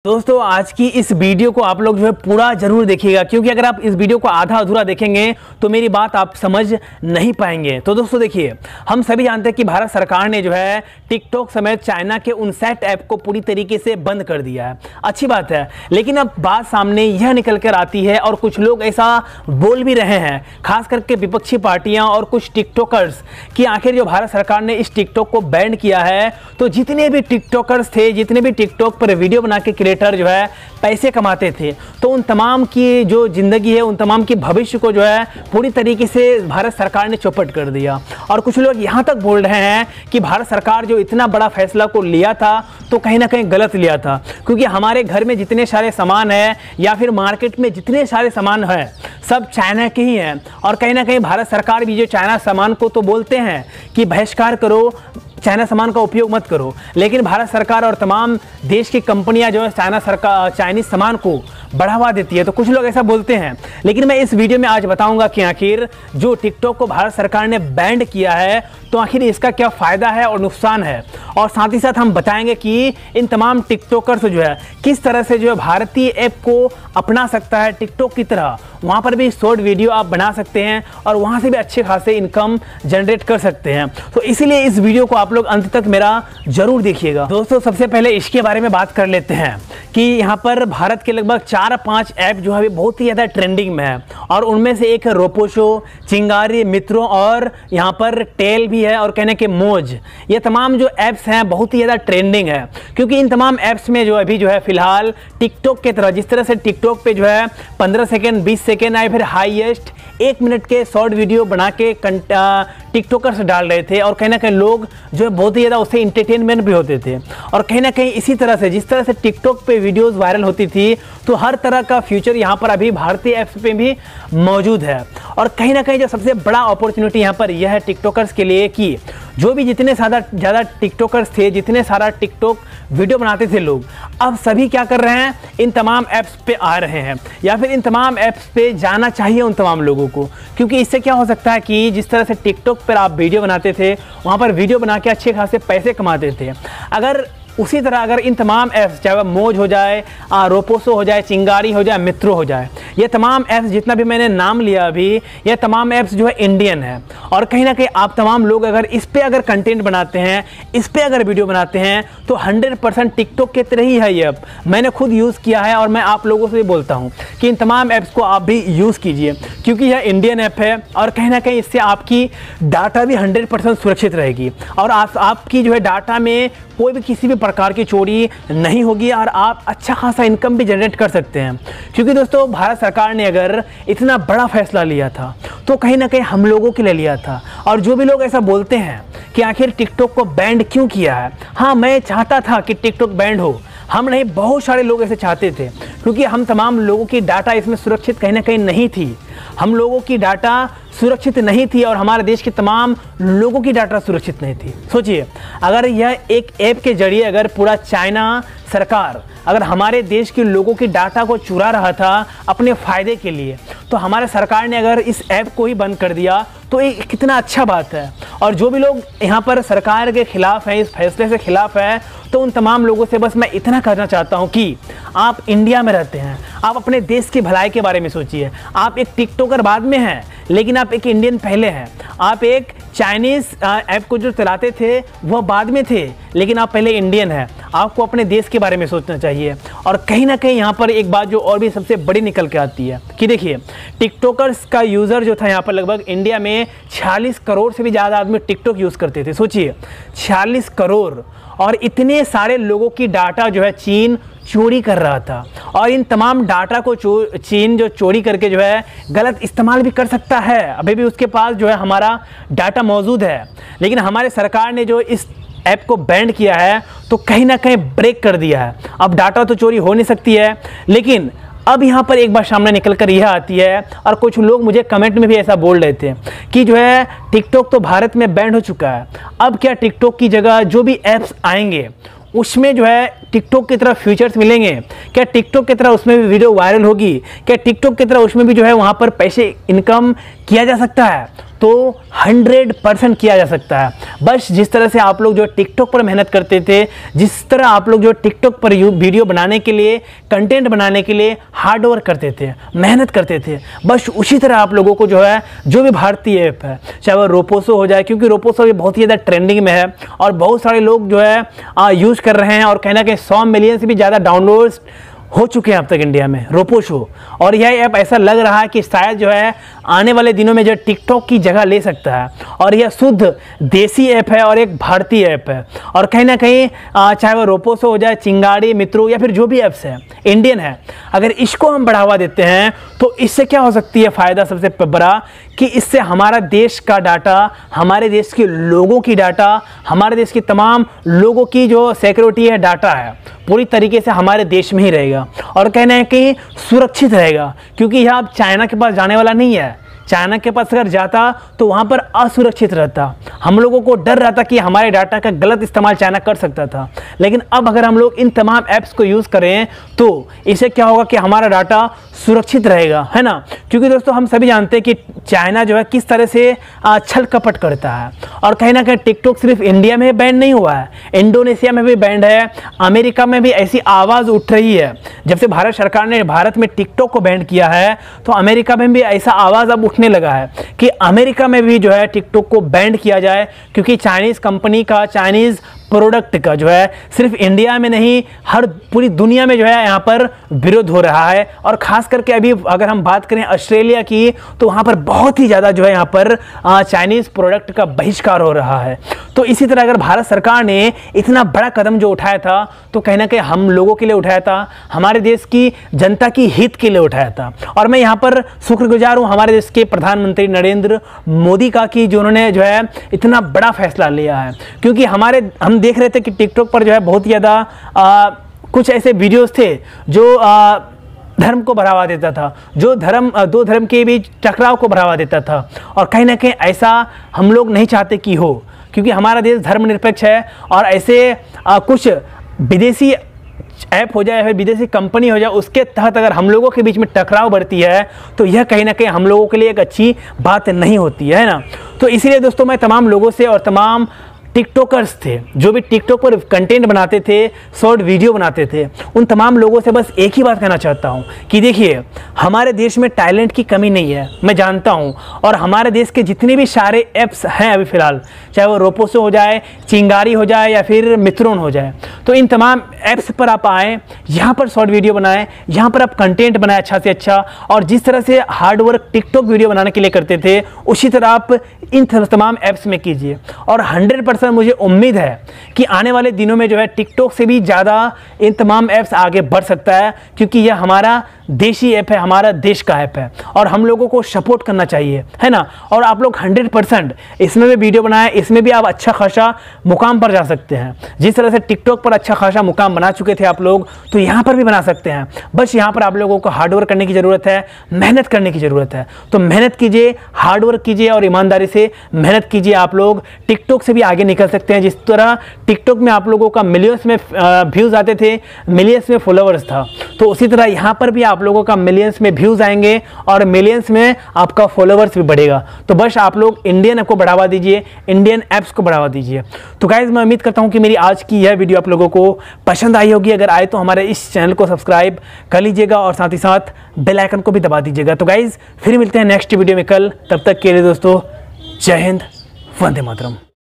दोस्तों आज की इस वीडियो को आप लोग जो है पूरा जरूर देखिएगा, क्योंकि अगर आप इस वीडियो को आधा अधूरा देखेंगे तो मेरी बात आप समझ नहीं पाएंगे। तो दोस्तों देखिए, हम सभी जानते हैं कि भारत सरकार ने जो है टिकटॉक समेत चाइना के 59 ऐप को पूरी तरीके से बंद कर दिया है। अच्छी बात है, लेकिन अब बात सामने यह निकल कर आती है और कुछ लोग ऐसा बोल भी रहे हैं, खास करके विपक्षी पार्टियां और कुछ टिकटॉकर्स, कि आखिर जो भारत सरकार ने इस टिकटॉक को बैन किया है तो जितने भी टिकटॉकर्स थे, जितने भी टिकटॉक पर वीडियो बना के जो है पैसे कमाते थे, तो उन तमाम की जो जिंदगी है, उन तमाम की भविष्य को जो है पूरी तरीके से भारत सरकार ने चौपट कर दिया। और कुछ लोग यहां तक बोल रहे हैं कि भारत सरकार जो इतना बड़ा फैसला को लिया था तो कहीं ना कहीं गलत लिया था, क्योंकि हमारे घर में जितने सारे सामान है या फिर मार्केट में जितने सारे सामान है सब चाइना के ही हैं। और कहीं ना कहीं भारत सरकार भी जो चाइना सामान को तो बोलते हैं कि बहिष्कार करो, चाइना सामान का उपयोग मत करो, लेकिन भारत सरकार और तमाम देश की कंपनियां जो है चाइनीज सामान को बढ़ावा देती है। तो कुछ लोग ऐसा बोलते हैं, लेकिन मैं इस वीडियो में आज बताऊंगा कि आखिर जो टिकटॉक को भारत सरकार ने बैन किया है तो आखिर इसका क्या फ़ायदा है और नुकसान है, और साथ ही साथ हम बताएंगे कि इन तमाम टिकटॉकर्स जो है किस तरह से जो है भारतीय ऐप को अपना सकता है टिकटॉक की तरह। वहाँ पर भी शॉर्ट वीडियो आप बना सकते हैं और वहाँ से भी अच्छे खासे इनकम जनरेट कर सकते हैं। तो इसीलिए इस वीडियो को आप लोग अंत तक मेरा जरूर देखिएगा। दोस्तों सबसे पहले इसके बारे में बात कर लेते हैं कि यहाँ पर भारत के लगभग 4-5 ऐप जो है बहुत ही ज़्यादा ट्रेंडिंग में है, और उनमें से एक है रोपोशो, चिंगारी, मित्रों और यहाँ पर टेल भी है और कहने के मौज। ये तमाम जो ऐप्स हैं बहुत ही ज़्यादा ट्रेंडिंग है, क्योंकि इन तमाम ऐप्स में जो अभी जो है फिलहाल टिकटॉक के तरह, जिस तरह से टिकटॉक पे जो है 15 सेकेंड 20 सेकेंड या फिर हाईएस्ट 1 मिनट के शॉर्ट वीडियो बना के टिकटॉकर्स डाल रहे थे, और कहीं ना कहीं लोग जो है बहुत ही ज़्यादा उससे इंटरटेनमेंट भी होते थे। और कहीं ना कहीं इसी तरह से जिस तरह से टिकटॉक पे वीडियोस वायरल होती थी, तो हर तरह का फ्यूचर यहाँ पर अभी भारतीय ऐप्स पे भी मौजूद है। और कहीं ना कहीं जो सबसे बड़ा अपॉर्चुनिटी यहाँ पर यह है टिकटॉकर्स के लिए कि जो भी जितने ज़्यादा टिकटॉकर्स थे, जितने सारा टिकटॉक वीडियो बनाते थे लोग, अब सभी क्या कर रहे हैं, इन तमाम ऐप्स पे आ रहे हैं, या फिर इन तमाम ऐप्स पे जाना चाहिए उन तमाम लोगों को। क्योंकि इससे क्या हो सकता है कि जिस तरह से टिकटॉक पर आप वीडियो बनाते थे, वहाँ पर वीडियो बना के अच्छे खासे पैसे कमाते थे, अगर उसी तरह अगर इन तमाम ऐप्स, चाहे वह मौज हो जाए, रोपोसो हो जाए, चिंगारी हो जाए, मित्रों हो जाए, ये तमाम ऐप्स जितना भी मैंने नाम लिया अभी, ये तमाम ऐप्स जो है इंडियन है। और कहीं ना कहीं आप तमाम लोग अगर इस पे अगर कंटेंट बनाते हैं, इस पे अगर वीडियो बनाते हैं, तो 100% टिकटॉक के तरह ही है ये ऐप। मैंने खुद यूज़ किया है और मैं आप लोगों से भी बोलता हूँ कि इन तमाम ऐप्स को आप भी यूज़ कीजिए, क्योंकि यह इंडियन ऐप है और कहीं ना कहीं इससे आपकी डाटा भी 100% सुरक्षित रहेगी, और आपकी जो है डाटा में कोई भी किसी भी प्रकार की चोरी नहीं होगी, और आप अच्छा खासा इनकम भी जनरेट कर सकते हैं। क्योंकि दोस्तों भारत सरकार ने अगर इतना बड़ा फैसला लिया था तो कहीं ना कहीं हम लोगों के लिए लिया था। और जो भी लोग ऐसा बोलते हैं कि आखिर टिकटॉक को बैन क्यों किया है, हाँ मैं चाहता था कि टिकटॉक बैन हो, हम नहीं बहुत सारे लोग ऐसे चाहते थे, क्योंकि हम तमाम लोगों की डाटा इसमें सुरक्षित कहीं ना कहीं नहीं थी, हम लोगों की डाटा सुरक्षित नहीं थी, और हमारे देश के तमाम लोगों की डाटा सुरक्षित नहीं थी। सोचिए, अगर यह एक ऐप के जरिए अगर पूरा चाइना सरकार अगर हमारे देश के लोगों की डाटा को चुरा रहा था अपने फ़ायदे के लिए, तो हमारे सरकार ने अगर इस ऐप को ही बंद कर दिया तो ये कितना अच्छा बात है। और जो भी लोग यहाँ पर सरकार के खिलाफ हैं, इस फैसले से खिलाफ है, तो उन तमाम लोगों से बस मैं इतना कहना चाहता हूँ कि आप इंडिया में रहते हैं, आप अपने देश की भलाई के बारे में सोचिए। आप एक टिकटॉकर बाद में हैं, लेकिन आप एक इंडियन पहले हैं। आप एक चाइनीज़ ऐप को जो चलाते थे वह बाद में थे, लेकिन आप पहले इंडियन हैं। आपको अपने देश के बारे में सोचना चाहिए। और कहीं ना कहीं यहाँ पर एक बात जो और भी सबसे बड़ी निकल के आती है कि देखिए, टिकटॉकर्स का यूज़र जो था यहाँ पर लगभग इंडिया में 46 करोड़ से भी ज़्यादा आदमी टिकटॉक यूज़ करते थे। सोचिए 46 करोड़, और इतने सारे लोगों की डाटा जो है चीन चोरी कर रहा था, और इन तमाम डाटा को चीन जो चोरी करके जो है गलत इस्तेमाल भी कर सकता है। अभी भी उसके पास जो है हमारा डाटा मौजूद है, लेकिन हमारे सरकार ने जो इस ऐप को बैन किया है तो कहीं ना कहीं ब्रेक कर दिया है। अब डाटा तो चोरी हो नहीं सकती है, लेकिन अब यहाँ पर एक बार सामने निकल कर यह आती है, और कुछ लोग मुझे कमेंट में भी ऐसा बोल रहे थे कि जो है टिकटॉक तो भारत में बैन हो चुका है, अब क्या टिकटॉक की जगह जो भी ऐप्स आएंगे उसमें जो है टिकटॉक की तरह फीचर्स मिलेंगे? क्या टिकटॉक की तरह उसमें भी वीडियो वायरल होगी? क्या टिकटॉक की तरह उसमें भी जो है वहाँ पर पैसे इनकम किया जा सकता है? तो 100% किया जा सकता है। बस जिस तरह से आप लोग जो टिकटॉक पर मेहनत करते थे, जिस तरह आप लोग जो टिकटॉक पर वीडियो बनाने के लिए, कंटेंट बनाने के लिए हार्ड वर्क करते थे, मेहनत करते थे, बस उसी तरह आप लोगों को जो है, जो भी भारतीय ऐप है, चाहे वो रोपोसो हो जाए, क्योंकि रोपोसो अभी बहुत ही ज़्यादा ट्रेंडिंग में है और बहुत सारे लोग जो है यूज़ कर रहे हैं और कहना कि 100 मिलियन से भी ज़्यादा डाउनलोड्स हो चुके हैं अब तक इंडिया में रोपोसो। और यह ऐप ऐसा लग रहा है कि शायद जो है आने वाले दिनों में जो टिकटॉक की जगह ले सकता है। और यह शुद्ध देसी ऐप है और एक भारतीय ऐप है। और कहीं ना कहीं चाहे वो रोपोसो हो जाए, चिंगारी, मित्रों या फिर जो भी ऐप्स है, इंडियन है, अगर इसको हम बढ़ावा देते हैं तो इससे क्या हो सकती है फ़ायदा सबसे बड़ा, कि इससे हमारा देश का डाटा, हमारे देश के लोगों की डाटा, हमारे देश के तमाम लोगों की जो सिक्योरिटी है, डाटा है, पूरी तरीके से हमारे देश में ही रहेगा और कहना है कि सुरक्षित रहेगा। क्योंकि यह अब चाइना के पास जाने वाला नहीं है। चाइना के पास अगर जाता तो वहाँ पर असुरक्षित रहता। हम लोगों को डर रहता कि हमारे डाटा का गलत इस्तेमाल चाइना कर सकता था। लेकिन अब अगर हम लोग इन तमाम ऐप्स को यूज़ करें तो इससे क्या होगा कि हमारा डाटा सुरक्षित रहेगा, है ना। क्योंकि दोस्तों हम सभी जानते हैं कि चाइना जो है किस तरह से छल कपट करता है। और कहीं ना कहीं टिकटॉक सिर्फ इंडिया में बैन नहीं हुआ है, इंडोनेशिया में भी बैंड है, अमेरिका में भी ऐसी आवाज़ उठ रही है। जब से भारत सरकार ने भारत में टिकटॉक को बैन किया है तो अमेरिका में भी ऐसा आवाज़ अब उठने लगा है कि अमेरिका में भी जो है टिकटॉक को बैन किया जाए। क्योंकि चाइनीज़ कंपनी का, चाइनीज़ प्रोडक्ट का जो है सिर्फ इंडिया में नहीं, हर पूरी दुनिया में जो है यहाँ पर विरोध हो रहा है। और खास करके अभी अगर हम बात करें ऑस्ट्रेलिया की, तो वहाँ पर बहुत ही ज़्यादा जो है यहाँ पर चाइनीज़ प्रोडक्ट का बहिष्कार हो रहा है। तो इसी तरह अगर भारत सरकार ने इतना बड़ा कदम जो उठाया था तो कहीं ना कहीं हम लोगों के लिए उठाया था, हमारे देश की जनता की हित के लिए उठाया था। और मैं यहाँ पर शुक्रगुजार हूँ हमारे देश के प्रधानमंत्री नरेंद्र मोदी का कि जो उन्होंने जो है इतना बड़ा फैसला लिया है। क्योंकि हम देख रहे थे कि टिकटॉक पर जो है बहुत ज़्यादा कुछ ऐसे वीडियोस थे जो धर्म को बढ़ावा देता था, जो दो धर्म के बीच टकराव को बढ़ावा देता था। और कहीं ना कहीं ऐसा हम लोग नहीं चाहते कि हो, क्योंकि हमारा देश धर्मनिरपेक्ष है। और ऐसे कुछ विदेशी ऐप हो जाए या फिर विदेशी कंपनी हो जाए, उसके तहत अगर हम लोगों के बीच में टकराव बढ़ती है तो यह कहीं ना कहीं हम लोगों के लिए एक अच्छी बात नहीं होती है ना। तो इसीलिए दोस्तों मैं तमाम लोगों से और तमाम टिकटॉकर्स थे जो भी टिकटॉक पर कंटेंट बनाते थे, शॉर्ट वीडियो बनाते थे, उन तमाम लोगों से बस एक ही बात कहना चाहता हूं कि देखिए हमारे देश में टैलेंट की कमी नहीं है, मैं जानता हूं। और हमारे देश के जितने भी सारे ऐप्स हैं अभी फ़िलहाल, चाहे वो रोपोसो हो जाए, चिंगारी हो जाए या फिर मित्रोन हो जाए, तो इन तमाम ऐप्स पर आप आएँ, यहाँ पर शॉर्ट वीडियो बनाएं, यहाँ पर आप कंटेंट बनाएं अच्छा से अच्छा। और जिस तरह से हार्ड वर्क टिकटॉक वीडियो बनाने के लिए करते थे, उसी तरह आप इन तमाम ऐप्स में कीजिए। और 100% मुझे उम्मीद है कि आने वाले दिनों में जो है टिकटॉक से भी ज़्यादा इन तमाम ऐप्स आगे बढ़ सकता है। क्योंकि यह हमारा देशी ऐप है, हमारा देश का ऐप है और हम लोगों को सपोर्ट करना चाहिए, है ना। और आप लोग 100% इसमें भी वीडियो बनाएं, इसमें भी आप अच्छा खासा मुकाम पर जा सकते हैं। जिस तरह से टिकटॉक पर अच्छा खासा मुकाम बना चुके थे आप लोग, तो यहाँ पर भी बना सकते हैं। बस यहाँ पर आप लोगों को हार्डवर्क करने की ज़रूरत है, मेहनत करने की ज़रूरत है। तो मेहनत कीजिए, हार्डवर्क कीजिए और ईमानदारी से मेहनत कीजिए। आप लोग टिकटॉक से भी आगे निकल सकते हैं। जिस तरह टिकटॉक में आप लोगों का मिलियंस में व्यूज़ आते थे, मिलियंस में फॉलोअर्स था, तो उसी तरह यहाँ पर भी आप लोगों का मिलियंस में व्यूज़ आएंगे और मिलियंस में आपका फॉलोअर्स भी बढ़ेगा। तो बस आप लोग इंडियन ऐप को बढ़ावा दीजिए, इंडियन ऐप्स को बढ़ावा दीजिए। तो गाइज मैं उम्मीद करता हूँ कि मेरी आज की यह वीडियो आप लोगों को पसंद आई होगी। अगर आए तो हमारे इस चैनल को सब्सक्राइब कर लीजिएगा और साथ ही साथ बेल आइकन को भी दबा दीजिएगा। तो गाइज फिर मिलते हैं नेक्स्ट वीडियो में कल। तब तक के लिए दोस्तों जय हिंद, वंदे मातरम।